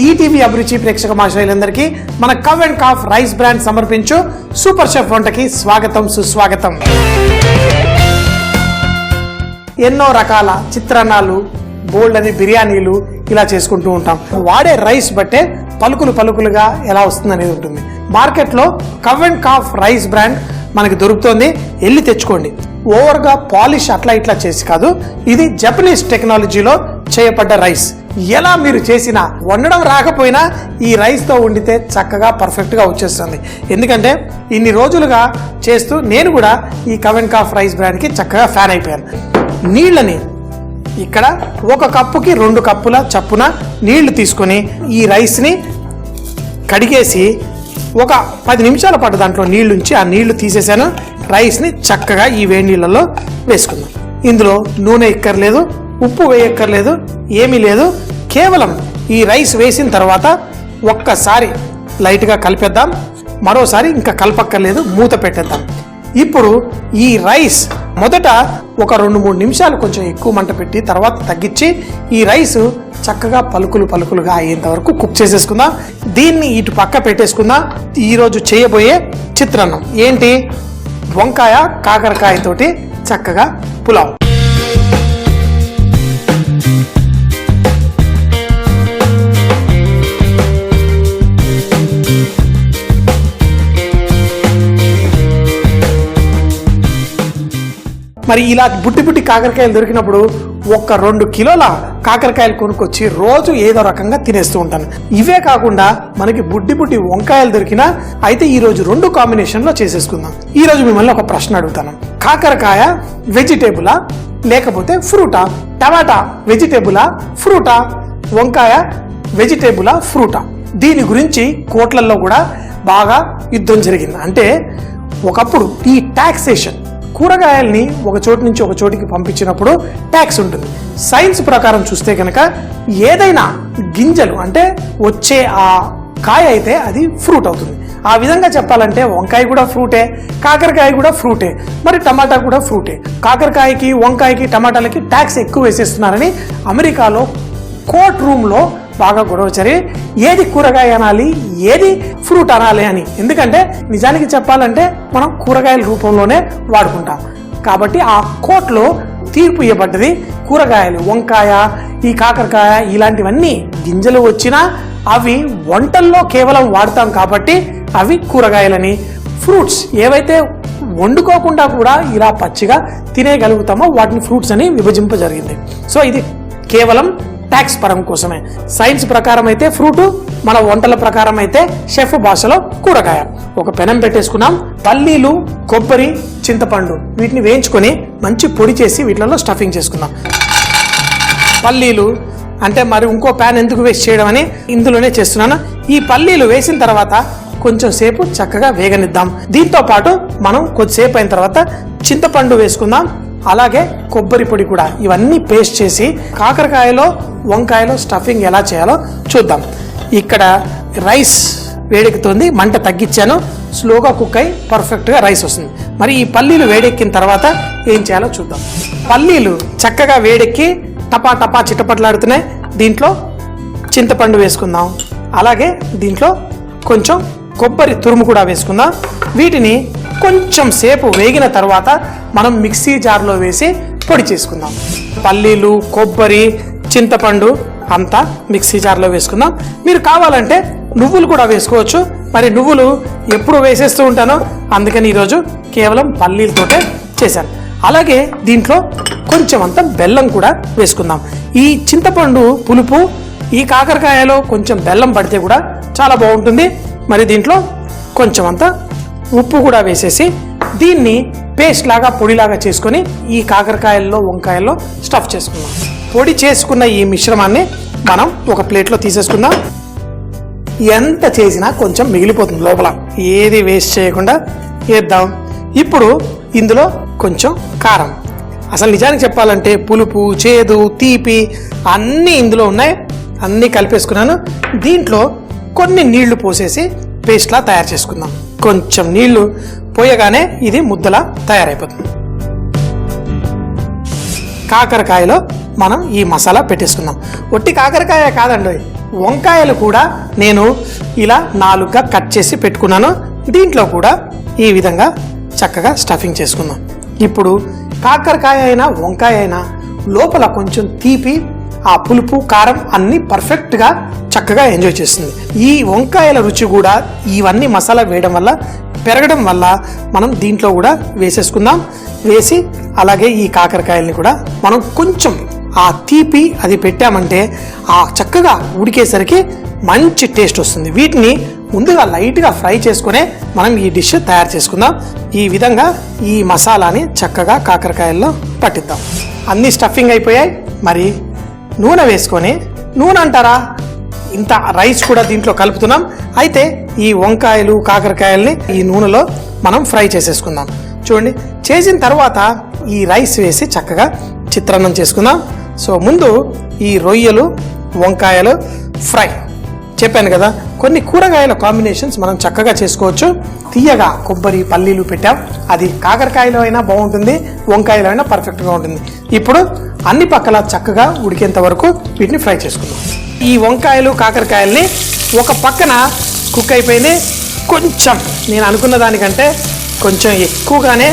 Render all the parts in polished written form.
ETV అభిరుచి ప్రేక్షక మాషైలందరికీ మన cow and calf rice brand సమర్పించు సూపర్ షెఫ్ వంటకి స్వాగతం సుస్వాగతం. ఎన్నో రకాల చిత్రాన్నాలు, బోల్డ్ అని బిర్యానీలు ఇలా చేసుకుంటూ ఉంటాం. వాడే రైస్ బట్టే పలుకులు పలుకులుగా ఎలా వస్తుంది అనేది ఉంటుంది. మార్కెట్లో cow and calf rice brand మనకి దొరుకుతుంది, వెళ్ళి తెచ్చుకోండి. ఓవర్గా పాలిష్ అట్లా ఇట్లా చేసి కాదు, ఇది జపనీస్ టెక్నాలజీలో చేయబడ్డ రైస్. ఎలా మీరు చేసినా, వండడం రాకపోయినా ఈ రైస్తో వండితే చక్కగా పర్ఫెక్ట్గా వచ్చేస్తుంది. ఎందుకంటే ఇన్ని రోజులుగా చేస్తూ నేను కూడా ఈ కవ్ అండ్ కాఫ్ రైస్ బ్రాండ్కి చక్కగా ఫ్యాన్ అయిపోయాను. నీళ్ళని ఇక్కడ 1 కప్పుకి 2 కప్పుల చప్పున నీళ్లు తీసుకొని ఈ రైస్ని కడిగేసి ఒక 10 నిమిషాల పాటు దాంట్లో నీళ్లుంచి ఆ నీళ్లు తీసేసాను. రైస్ని చక్కగా ఈ వేడి నీళ్ళలో వేసుకుందాం. ఇందులో నూనె ఎక్కర్లేదు, ఉప్పు వేయక్కర్లేదు, ఏమీ లేదు. కేవలం ఈ రైస్ వేసిన తర్వాత ఒక్కసారి లైట్గా కలిపేద్దాం, మరోసారి ఇంకా కలపక్కర్లేదు, మూత పెట్టేద్దాం. ఇప్పుడు ఈ రైస్ మొదట ఒక 2-3 నిమిషాలు కొంచెం ఎక్కువ మంట పెట్టి తర్వాత తగ్గించి ఈ రైస్ చక్కగా పలుకులుగా అయ్యేంత వరకు కుక్ చేసేసుకుందాం. దీన్ని ఇటు పక్క పెట్టేసుకుందాం. ఈరోజు చేయబోయే చిత్రాన్నం ఏంటి? వంకాయ కాకరకాయ తోటి చక్కగా పులావ్. మరి ఇలా బుట్టి కాకరకాయలు దొరికినప్పుడు 1-2 కిలోల కాకరకాయలు కొనుక్కొచ్చి రోజు ఏదో రకంగా తినేస్తూ ఉంటాను. ఇవే కాకుండా మనకి బుట్టి వంకాయలు దొరికినా అయితే ఈ రోజు 2 కాంబినేషన్లో చేసేసుకుందాం. ఈ రోజు మిమ్మల్ని ఒక ప్రశ్న అడుగుతాను. కాకరకాయ వెజిటేబులా లేకపోతే ఫ్రూటా? టమాటా వెజిటేబులా ఫ్రూటా? వంకాయ వెజిటేబులా ఫ్రూటా? దీని గురించి కోట్లల్లో కూడా బాగా యుద్ధం జరిగింది. అంటే ఒకప్పుడు ఈ టాక్సేషన్, కూరగాయల్ని ఒక చోటు నుంచి ఒక చోటికి పంపించినప్పుడు ట్యాక్స్ ఉంటుంది. సైన్స్ ప్రకారం చూస్తే కనుక ఏదైనా గింజలు అంటే వచ్చే ఆ కాయ అయితే అది ఫ్రూట్ అవుతుంది. ఆ విధంగా చెప్పాలంటే వంకాయ కూడా ఫ్రూటే, కాకరకాయ కూడా ఫ్రూటే, మరి టమాటా కూడా ఫ్రూటే. కాకరకాయకి, వంకాయకి, టమాటాలకి ట్యాక్స్ ఎక్కువ వేసేస్తున్నారని అమెరికాలో కోర్ట్ రూమ్లో బాగా గొడవ జరిగి ఏది కూరగాయ అనాలి, ఏది ఫ్రూట్ అనాలి అని. ఎందుకంటే నిజానికి చెప్పాలంటే మనం కూరగాయల రూపంలోనే వాడుకుంటాం. కాబట్టి ఆ కోర్టులో తీర్పు ఇవ్వబడ్డది కూరగాయలు, వంకాయ, ఈ కాకరకాయ ఇలాంటివన్నీ గింజలు వచ్చినా అవి వంటల్లో కేవలం వాడతాం కాబట్టి అవి కూరగాయలని, ఫ్రూట్స్ ఏవైతే వండుకోకుండా కూడా ఇలా పచ్చిగా తినేయగలుగుతామో వాటిని ఫ్రూట్స్ అని విభజింప జరిగింది. సో ఇది కేవలం ట్యాక్స్ పరం కోసమే. సైన్స్ ప్రకారం అయితే ఫ్రూట్, మన వంటల ప్రకారం అయితే షెఫ్ భాషలో కూరగాయ. ఒక పెనం పెట్టేసుకున్నాం. పల్లీలు, కొబ్బరి, చింతపండు వీటిని వేయించుకొని మంచి పొడి చేసి వీటిలో స్టఫింగ్ చేసుకుందాం. పల్లీలు అంటే మరి ఇంకో ప్యాన్ ఎందుకు వేస్ట్ చేయడం అని ఇందులోనే చేస్తున్నాను. ఈ పల్లీలు వేసిన తర్వాత కొంచెం సేపు చక్కగా వేగనిద్దాం. దీంతో పాటు మనం కొద్దిసేపు అయిన తర్వాత చింతపండు వేసుకుందాం, అలాగే కొబ్బరి పొడి కూడా. ఇవన్నీ పేస్ట్ చేసి కాకరకాయలో, వంకాయలో స్టఫింగ్ ఎలా చేయాలో చూద్దాం. ఇక్కడ రైస్ వేడెక్కుతుంది, మంట తగ్గించాను, స్లోగా కుక్ అయి పర్ఫెక్ట్గా రైస్ వస్తుంది. మరి ఈ పల్లీలు వేడెక్కిన తర్వాత ఏం చేయాలో చూద్దాం. పల్లీలు చక్కగా వేడెక్కి టపా చిట్టపట్లాడుతున్నాయి. దీంట్లో చింతపండు వేసుకుందాం, అలాగే దీంట్లో కొంచెం కొబ్బరి తురుము కూడా వేసుకుందాం. వీటిని కొంచెం సేపు వేగిన తర్వాత మనం మిక్సీ జార్లో వేసి పొడి చేసుకుందాం. పల్లీలు, కొబ్బరి, చింతపండు అంతా మిక్సీ జార్లో వేసుకుందాం. మీరు కావాలంటే నువ్వులు కూడా వేసుకోవచ్చు. మరి నువ్వులు ఎప్పుడు వేసేస్తూ ఉంటానో అందుకని ఈరోజు కేవలం పల్లీలతోటే చేశాను. అలాగే దీంట్లో కొంచెం అంత బెల్లం కూడా వేసుకుందాం. ఈ చింతపండు పులుపు, ఈ కాకరకాయలో కొంచెం బెల్లం పడితే కూడా చాలా బాగుంటుంది. మరి దీంట్లో కొంచెం అంత ఉప్పు కూడా వేసేసి దీన్ని పేస్ట్ లాగా, పొడిలాగా చేసుకొని ఈ కాకరకాయల్లో, వంకాయల్లో స్టఫ్ చేసుకుందాం. పొడి చేసుకున్న ఈ మిశ్రమాన్ని మనం ఒక ప్లేట్లో తీసేసుకుందాం. ఎంత చేసినా కొంచెం మిగిలిపోతుంది లోపల, ఏది వేస్ట్ చేయకుండా వేద్దాం. ఇప్పుడు ఇందులో కొంచెం కారం. అసలు నిజానికి చెప్పాలంటే పులుపు, చేదు, తీపి అన్నీ ఇందులో ఉన్నాయి. అన్నీ కలిపేసుకున్నాను. దీంట్లో కొన్ని నీళ్లు పోసేసి పేస్ట్లా తయారు చేసుకుందాం. కొంచెం నీళ్లు పోయగానే ఇది ముద్దలా తయారైపోతుంది. కాకరకాయలో మనం ఈ మసాలా పెట్టేసుకుందాం. ఒట్టి కాకరకాయ కాదండి, వంకాయలు కూడా నేను ఇలా 4గా కట్ చేసి పెట్టుకున్నాను. దీంట్లో కూడా ఈ విధంగా చక్కగా స్టఫింగ్ చేసుకుందాం. ఇప్పుడు కాకరకాయ అయినా వంకాయ అయినా లోపల కొంచెం తీపి, ఆ పులుపు, కారం అన్నీ పర్ఫెక్ట్గా చక్కగా ఎంజాయ్ చేస్తుంది. ఈ వంకాయల రుచి కూడా ఇవన్నీ మసాలా వేయడం వల్ల పెరగడం వల్ల మనం దీంట్లో కూడా వేసేసుకుందాం. వేసి అలాగే ఈ కాకరకాయల్ని కూడా మనం కొంచెం ఆ తీపి అది పెట్టామంటే ఆ చక్కగా ఉడికేసరికి మంచి టేస్ట్ వస్తుంది. వీటిని ముందుగా లైట్గా ఫ్రై చేసుకునే మనం ఈ డిష్ తయారు చేసుకుందాం. ఈ విధంగా ఈ మసాలాని చక్కగా కాకరకాయల్లో పట్టిద్దాం. అన్ని స్టఫింగ్ అయిపోయాయి. మరి నూనె వేసుకొని, నూనె అంటారా, ఇంత రైస్ కూడా దీంట్లో కలుపుతున్నాం. అయితే ఈ వంకాయలు కాకరకాయల్ని ఈ నూనెలో మనం ఫ్రై చేసేసుకుందాం. చూడండి, చేసిన తర్వాత ఈ రైస్ వేసి చక్కగా చిత్రాన్నం చేసుకుందాం. సో ముందు ఈ రొయ్యలు వంకాయలు ఫ్రై చెప్పాను కదా, కొన్ని కూరగాయల కాంబినేషన్స్ మనం చక్కగా చేసుకోవచ్చు. తీయగా కొబ్బరి పల్లీలు పెట్టాం, అది కాకరకాయలో అయినా బాగుంటుంది, వంకాయలో అయినా పర్ఫెక్ట్గా ఉంటుంది. ఇప్పుడు అన్ని పక్కల చక్కగా ఉడికేంత వరకు వీటిని ఫ్రై చేసుకుందాం. ఈ వంకాయలు కాకరకాయల్ని ఒక పక్కన కుక్ అయిపోయింది. కొంచెం నేను అనుకున్న దానికంటే కొంచెం ఎక్కువగానే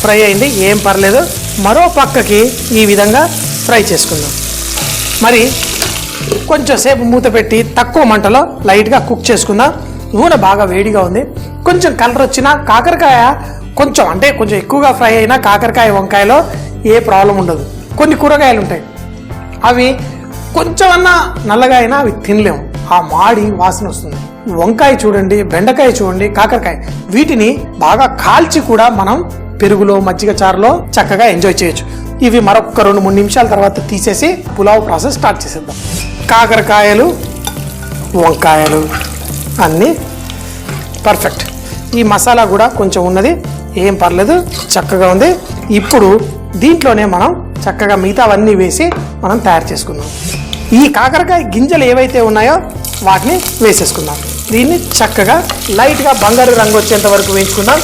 ఫ్రై అయింది, ఏం పర్లేదు. మరో పక్కకి ఈ విధంగా ఫ్రై చేసుకుందాం. మరి కొంచెం సేపు మూత పెట్టి తక్కువ మంటలో లైట్గా కుక్ చేసుకుందాం. నూనె బాగా వేడిగా ఉంది. కొంచెం కలర్ వచ్చినా కాకరకాయ కొంచెం అంటే కొంచెం ఎక్కువగా ఫ్రై అయినా కాకరకాయ వంకాయలో ఏ ప్రాబ్లం ఉండదు. కొన్ని కూరగాయలు ఉంటాయి, అవి కొంచెం అన్నా నల్లగా అయినా అవి తినలేము, ఆ మాడి వాసన వస్తుంది. వంకాయ చూడండి, బెండకాయ చూడండి, కాకరకాయ, వీటిని బాగా కాల్చి కూడా మనం పెరుగులో మజ్జిగ చారులో చక్కగా ఎంజాయ్ చేయొచ్చు. ఇవి మరొక 2-3 నిమిషాల తర్వాత తీసేసి పులావ్ ప్రాసెస్ స్టార్ట్ చేసేద్దాం. కాకరకాయలు వంకాయలు అన్నీ పర్ఫెక్ట్. ఈ మసాలా కూడా కొంచెం ఉన్నది, ఏం పర్లేదు, చక్కగా ఉంది. ఇప్పుడు దీంట్లోనే మనం చక్కగా మిగతావన్నీ వేసి మనం తయారు చేసుకుందాం. ఈ కాకరకాయ గింజలు ఏవైతే ఉన్నాయో వాటిని వేసేసుకుందాం. దీన్ని చక్కగా లైట్గా బంగారు రంగు వచ్చేంత వరకు వేయించుకుందాం.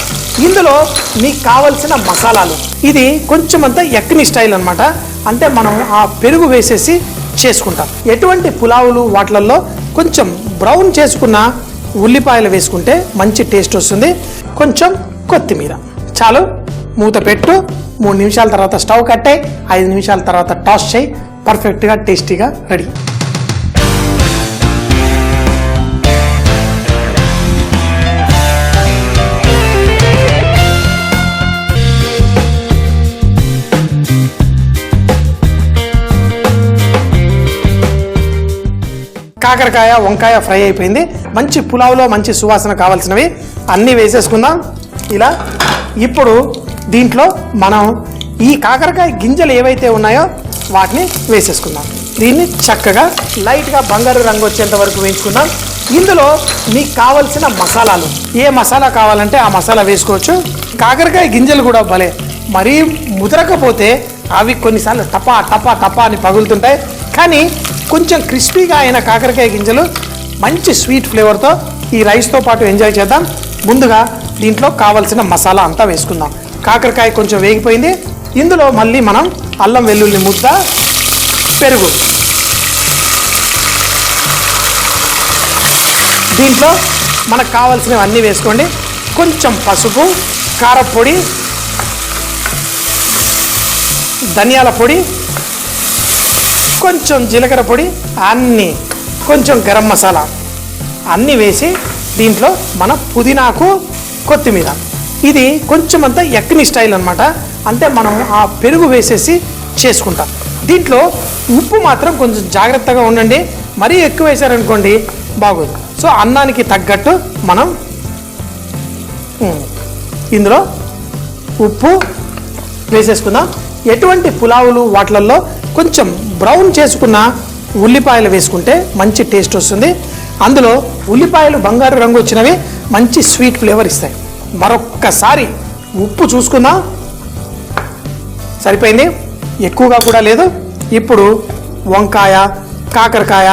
ఇందులో మీకు కావలసిన మసాలాలు, ఇది కొంచెం అంతా ఎక్కని స్టైల్ అనమాట. అంటే మనం ఆ పెరుగు వేసేసి చేసుకుంటాం. ఎటువంటి పులావులు వాటిల్లో కొంచెం బ్రౌన్ చేసుకున్న ఉల్లిపాయలు వేసుకుంటే మంచి టేస్ట్ వస్తుంది. కొంచెం కొత్తిమీర చాలు. మూత పెట్టు. 3 నిమిషాల తర్వాత స్టవ్ కట్టాయి, 5 నిమిషాల తర్వాత టాస్ చేయి. పర్ఫెక్ట్గా టేస్టీగా రెడీ. కాకరకాయ వంకాయ ఫ్రై అయిపోయింది. మంచి పులావ్లో మంచి సువాసన కావాల్సినవి అన్నీ వేసేసుకుందాం ఇలా. ఇప్పుడు దీంట్లో మనం ఈ కాకరకాయ గింజలు ఏవైతే ఉన్నాయో వాటిని వేసేసుకుందాం. దీన్ని చక్కగా లైట్గా బంగారు రంగు వచ్చేంత వరకు వేయించుకుందాం. ఇందులో మీకు కావలసిన మసాలాలు, ఏ మసాలా కావాలంటే ఆ మసాలా వేసుకోవచ్చు. కాకరకాయ గింజలు కూడా భలే, మరీ ముదరకపోతే అవి కొన్నిసార్లు టపా టపా టపా అని పగులుతుంటాయి. కానీ కొంచెం క్రిస్పీగా అయిన కాకరకాయ గింజలు మంచి స్వీట్ ఫ్లేవర్తో ఈ రైస్తో పాటు ఎంజాయ్ చేద్దాం. ముందుగా దీంట్లో కావలసిన మసాలా అంతా వేసుకుందాం. కాకరకాయ కొంచెం వేగిపోయింది. ఇందులో మళ్ళీ మనం అల్లం వెల్లుల్లి ముద్ద, పెరుగు, దీంట్లో మనకు కావాల్సినవి అన్నీ వేసుకోండి. కొంచెం పసుపు, కారపొడి, ధనియాల పొడి, కొంచెం జీలకర్ర పొడి, అన్నీ, కొంచెం గరం మసాలా అన్నీ వేసి దీంట్లో మన పుదీనాకు, కొత్తిమీర, ఇది కొంచెం అంతా ఎక్కని స్టైల్ అనమాట. అంటే మనం ఆ పెరుగు వేసేసి చేసుకుంటాం. దీంట్లో ఉప్పు మాత్రం కొంచెం జాగ్రత్తగా ఉండండి, మరీ ఎక్కువ వేసారనుకోండి బాగోదు. సో అన్నానికి తగ్గట్టు మనం ఇందులో ఉప్పు వేసేసుకుందాం. ఎటువంటి పులావులు వాటిల్లో కొంచెం బ్రౌన్ చేసుకున్న ఉల్లిపాయలు వేసుకుంటే మంచి టేస్ట్ వస్తుంది. అందులో ఉల్లిపాయలు బంగారు రంగు వచ్చినవి మంచి స్వీట్ ఫ్లేవర్ ఇస్తాయి. మరొక్కసారి ఉప్పు చూసుకుందాం, సరిపోయింది, ఎక్కువగా కూడా లేదు. ఇప్పుడు వంకాయ కాకరకాయ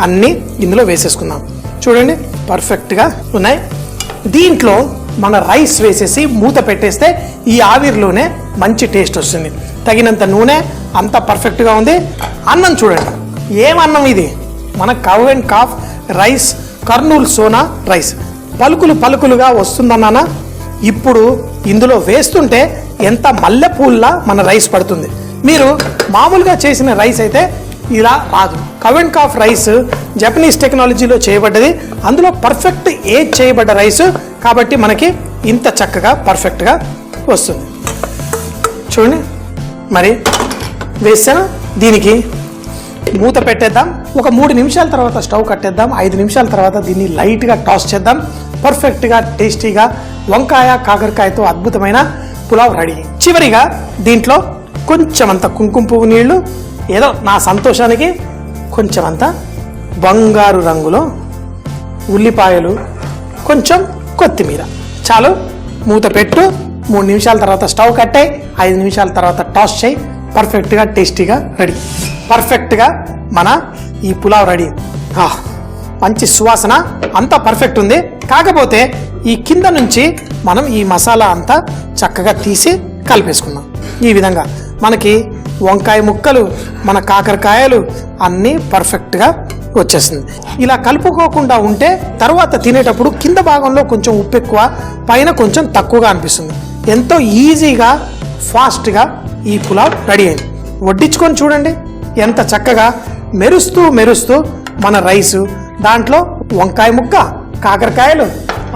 అన్నీ ఇందులో వేసేసుకుందాం. చూడండి పర్ఫెక్ట్గా ఉన్నాయి. దీంట్లో మన రైస్ వేసేసి మూత పెట్టేస్తే ఈ ఆవిరిలోనే మంచి టేస్ట్ వస్తుంది. తగినంత నూనె, అంతా పర్ఫెక్ట్గా ఉంది. అన్నం చూడండి, ఏమన్నం ఇది, మన cow and calf rice Kurnool Sona rice పలుకులు పలుకులుగా వస్తుందన్నానా. ఇప్పుడు ఇందులో వేస్తుంటే ఎంత మల్లెపూల్లా మన రైస్ పడుతుంది. మీరు మామూలుగా చేసిన రైస్ అయితే ఇలా రాదు. Cow and calf rice Japanese టెక్నాలజీలో చేయబడ్డది. అందులో పర్ఫెక్ట్ ఏజ్ చేయబడ్డ రైస్ కాబట్టి మనకి ఇంత చక్కగా పర్ఫెక్ట్గా వస్తుంది. చూడండి మరి వేసాను. దీనికి మూత పెట్టేద్దాం. ఒక 3 నిమిషాల తర్వాత స్టవ్ కట్టేద్దాం. 5 నిమిషాల తర్వాత దీన్ని లైట్గా టాస్ చేద్దాం. పర్ఫెక్ట్గా టేస్టీగా వంకాయ కాకరకాయతో అద్భుతమైన పులావ్ రెడీ. చివరిగా దీంట్లో కొంచెం అంత కుంకుమ పువ్వు నీళ్లు, ఏదో నా సంతోషానికి కొంచెం అంత బంగారు రంగులో ఉల్లిపాయలు, కొంచెం కొత్తిమీర చాలు. మూత పెట్టు. 3 నిమిషాల తర్వాత స్టవ్ కట్టే. 5 నిమిషాల తర్వాత టాస్ చేయి. పర్ఫెక్ట్గా టేస్టీగా రెడీ. పర్ఫెక్ట్గా మన ఈ పులావ్ రెడీ. మంచి సువాసన అంతా పర్ఫెక్ట్ ఉంది. కాకపోతే ఈ కింద నుంచి మనం ఈ మసాలా అంతా చక్కగా తీసి కలిపేసుకుందాం. ఈ విధంగా మనకి వంకాయ ముక్కలు, మన కాకరకాయలు అన్నీ పర్ఫెక్ట్గా వచ్చేస్తుంది. ఇలా కలుపుకోకుండా ఉంటే తర్వాత తినేటప్పుడు కింద భాగంలో కొంచెం ఉప్పు ఎక్కువ, పైన కొంచెం తక్కువగా అనిపిస్తుంది. ఎంతో ఈజీగా ఫాస్ట్గా ఈ పులావ్ రెడీ అయింది. వడ్డించుకొని చూడండి ఎంత చక్కగా మెరుస్తూ మెరుస్తూ మన రైసు, దాంట్లో వంకాయ ముక్క, కాకరకాయలు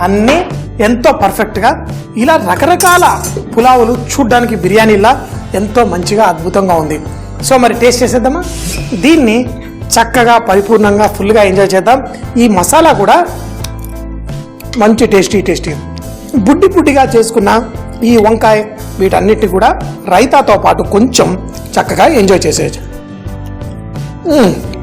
అన్నీ ఎంతో పర్ఫెక్ట్గా. ఇలా రకరకాల పులావులు చూడ్డానికి బిర్యానీలా ఎంతో మంచిగా అద్భుతంగా ఉంది. సో మరి టేస్ట్ చేసేద్దామా? దీన్ని చక్కగా పరిపూర్ణంగా ఫుల్గా ఎంజాయ్ చేద్దాం. ఈ మసాలా కూడా మంచి టేస్టీ బుడ్డి బుడ్డిగా చేసుకున్న ఈ వంకాయ వీటన్నిటిని కూడా రైతాతో పాటు కొంచెం చక్కగా ఎంజాయ్ చేసేయచ్చు.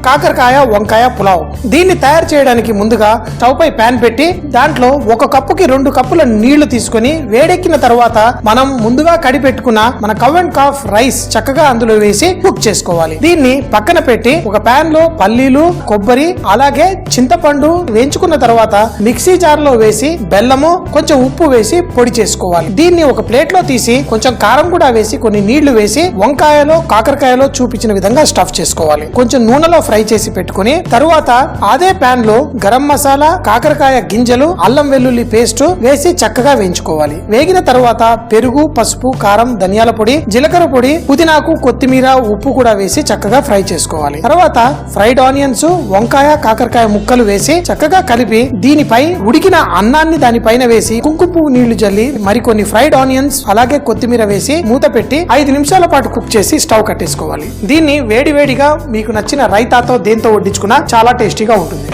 కాకరకాయ వంకాయ పులావ్. దీన్ని తయారు చేయడానికి ముందుగా స్టవ్ పై ప్యాన్ పెట్టి దాంట్లో 1 కప్పుకి 2 కప్పుల నీళ్లు తీసుకొని వేడెక్కిన తర్వాత మనం ముందుగా కడిపెట్టుకున్న మన కవ్ అండ్ కాఫ్ రైస్ చక్కగా అందులో వేసి కుక్ చేసుకోవాలి. దీన్ని పక్కన పెట్టి ఒక ప్యాన్ లో పల్లీలు, కొబ్బరి అలాగే చింతపండు వేయించుకున్న తర్వాత మిక్సీ జార్ లో వేసి బెల్లము, కొంచెం ఉప్పు వేసి పొడి చేసుకోవాలి. దీన్ని ఒక ప్లేట్ లో తీసి కొంచెం కారం కూడా వేసి కొన్ని నీళ్లు వేసి వంకాయలో కాకరకాయలో చూపించిన విధంగా స్టఫ్ చేసుకోవాలి. కొంచెం నూనెలో ఫ్రై చేసి పెట్టుకుని తరువాత అదే ప్యాన్ లో గరం మసాలా, కాకరకాయ గింజలు, అల్లం వెల్లుల్లి పేస్ట్ వేసి చక్కగా వేయించుకోవాలి. వేగిన తర్వాత పెరుగు, పసుపు, కారం, ధనియాల పొడి, జీలకర్ర పొడి, పుదీనాకు, కొత్తిమీర, ఉప్పు కూడా వేసి చక్కగా ఫ్రై చేసుకోవాలి. తర్వాత ఫ్రైడ్ ఆనియన్స్, వంకాయ కాకరకాయ ముక్కలు వేసి చక్కగా కలిపి దీనిపై ఉడికిన అన్నాన్ని దానిపైన వేసి కుంకుమ పువ్వు నీళ్లు జల్లి మరికొన్ని ఫ్రైడ్ ఆనియన్స్ అలాగే కొత్తిమీర వేసి మూత పెట్టి 5 నిమిషాల పాటు కుక్ చేసి స్టవ్ కట్టేసుకోవాలి. దీన్ని వేడివేడిగా మీకు నచ్చిన రైతాతో దేంతో వడ్డించుకున్నా చాలా టేస్టీగా ఉంటుంది.